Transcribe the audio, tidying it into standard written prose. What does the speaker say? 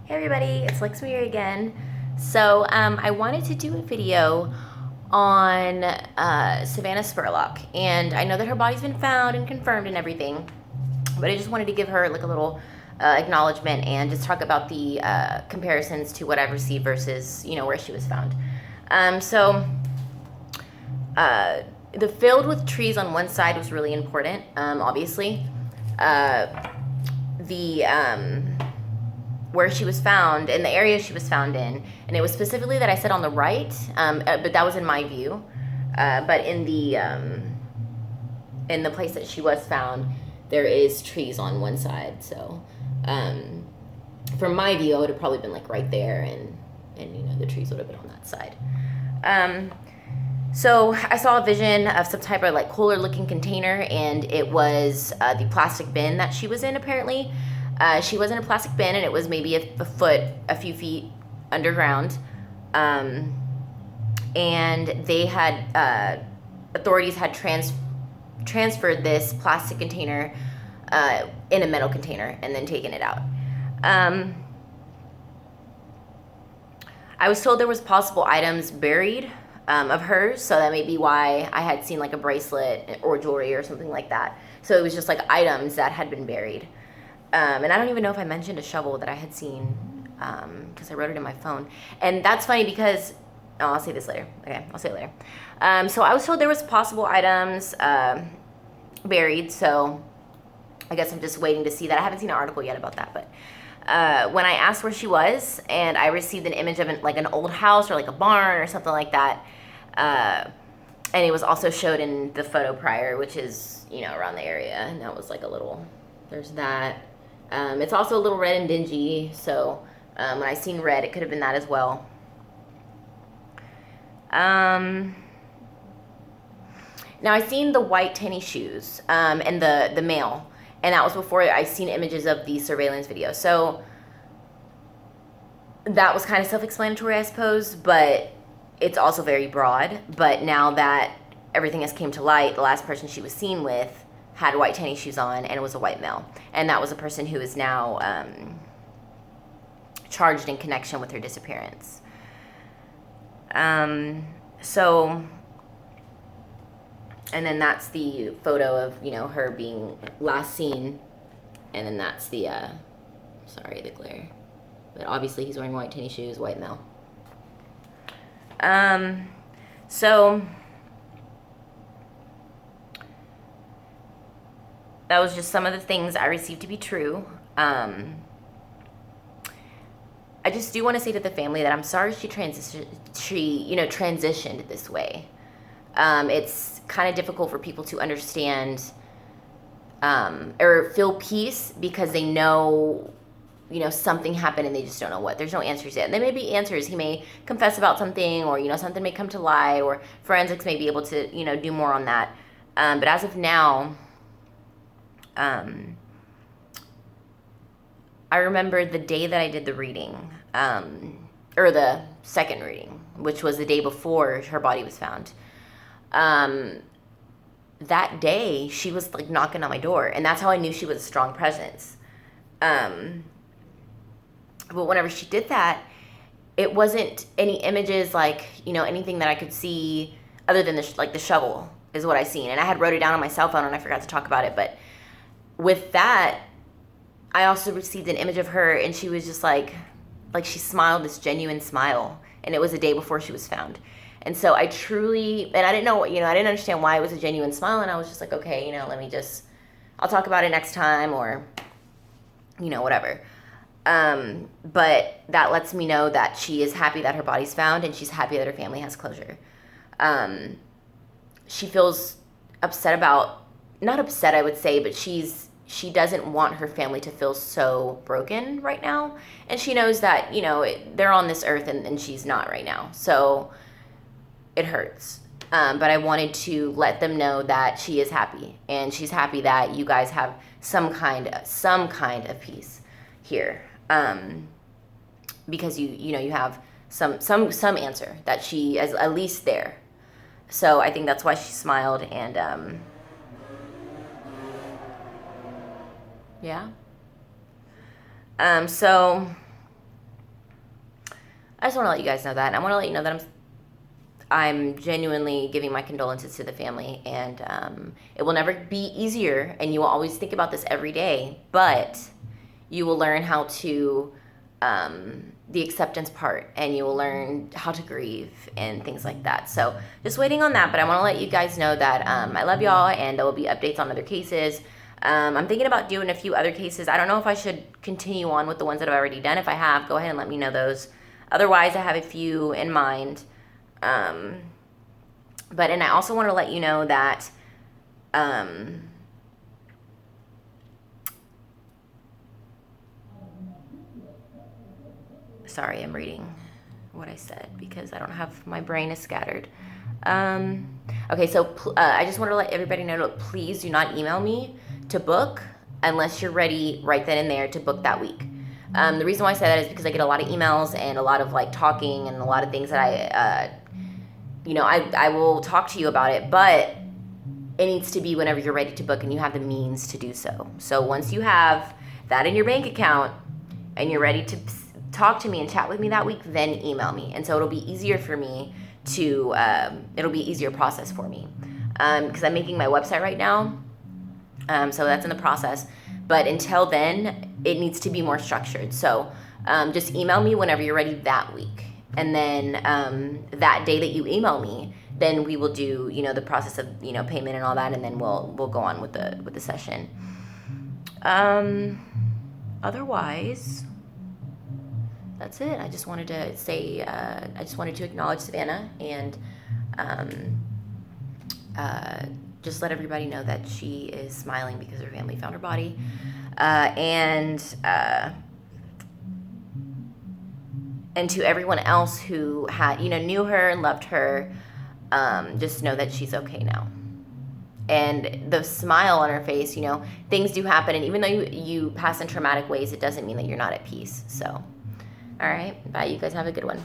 Hey everybody, it's LexxMarie again. So I wanted to do a video on Savannah Spurlock, and I know that her body's been found and confirmed and everything, but I just wanted to give her like a little acknowledgement and just talk about the comparisons to what I've received versus where she was found. The field with trees on one side was really important, obviously. Where she was found, in the area she was found in, and it was specifically that I said on the right, but that was in my view. But in the place that she was found, there is trees on one side. So, from my view, I would have probably been like right there, and the trees would have been on that side. So I saw a vision of some type of like cooler looking container, and it was the plastic bin that she was in apparently. She was in a plastic bin, and it was maybe a few feet underground. And they had, authorities had transferred this plastic container in a metal container and then taken it out. I was told there was possible items buried of hers, so that may be why I had seen like a bracelet or jewelry or something like that. So it was just like items that had been buried. And I don't even know if I mentioned a shovel that I had seen, because I wrote it in my phone. And that's funny because, I'll say this later. Okay, I'll say it later. So I was told there was possible items buried, so I guess I'm just waiting to see that. I haven't seen an article yet about that, but when I asked where she was, and I received an image of like an old house or like a barn or something like that, and it was also showed in the photo prior, which is, around the area, and that was like a little, there's that. It's also a little red and dingy, so when I seen red, it could have been that as well. Now I seen the white tennis shoes and the male, and that was before I seen images of the surveillance video. So that was kind of self-explanatory, I suppose, but it's also very broad. But now that everything has came to light, the last person she was seen with had white tennis shoes on, and it was a white male. And that was a person who is now charged in connection with her disappearance. So, and then that's the photo of, her being last seen. And then that's the, sorry, the glare. But obviously he's wearing white tennis shoes, white male. So that was just some of the things I received to be true. I just do want to say to the family that I'm sorry she transitioned this way. It's kind of difficult for people to understand or feel peace because they know, something happened and they just don't know what. There's no answers yet. And there may be answers. He may confess about something, or, something may come to light, or forensics may be able to, do more on that. But as of now, I remember the day that I did the reading, or the second reading, which was the day before her body was found. That day, she was like knocking on my door, and that's how I knew she was a strong presence. But whenever she did that, it wasn't any images like, anything that I could see other than the shovel is what I seen. And I had wrote it down on my cell phone and I forgot to talk about it. But with that, I also received an image of her, and she was just like she smiled this genuine smile, and it was a day before she was found. And so I truly, and I didn't know, I didn't understand why it was a genuine smile, and I was just like, okay, I'll talk about it next time, or, whatever. But that lets me know that she is happy that her body's found, and she's happy that her family has closure. She feels upset about, not upset, I would say, but she doesn't want her family to feel so broken right now. And she knows that, they're on this earth and she's not right now. So it hurts. But I wanted to let them know that she is happy, and she's happy that you guys have some kind of peace here. Because you have some answer that she is at least there. So I think that's why she smiled, and yeah. So I just want to let you guys know that. And I want to let you know that I'm genuinely giving my condolences to the family, and it will never be easier, and you will always think about this every day, but you will learn how to the acceptance part, and you will learn how to grieve and things like that. So just waiting on that, but I want to let you guys know that I love y'all, and there will be updates on other cases. I'm thinking about doing a few other cases. I don't know if I should continue on with the ones that I've already done. If I have, go ahead and let me know those. Otherwise, I have a few in mind. And I also want to let you know that sorry, I'm reading what I said because I don't have, my brain is scattered. Okay, so I just want to let everybody know to please do not email me to book unless you're ready right then and there to book that week. The reason why I say that is because I get a lot of emails and a lot of like talking and a lot of things that I will talk to you about it, but it needs to be whenever you're ready to book and you have the means to do so. So once you have that in your bank account and you're ready to talk to me and chat with me that week, then email me. And so it'll be easier for me to, it'll be easier process for me. Because I'm making my website right now. So that's in the process. But until then, it needs to be more structured. So just email me whenever you're ready that week. And then that day that you email me, then we will do, the process of, payment and all that. And then we'll go on with the session. Otherwise, that's it. I just wanted to say, I just wanted to acknowledge Savannah and just let everybody know that she is smiling because her family found her body. And to everyone else who had, knew her and loved her, just know that she's okay now. And the smile on her face, things do happen. And even though you pass in traumatic ways, it doesn't mean that you're not at peace. So, all right. Bye. You guys have a good one.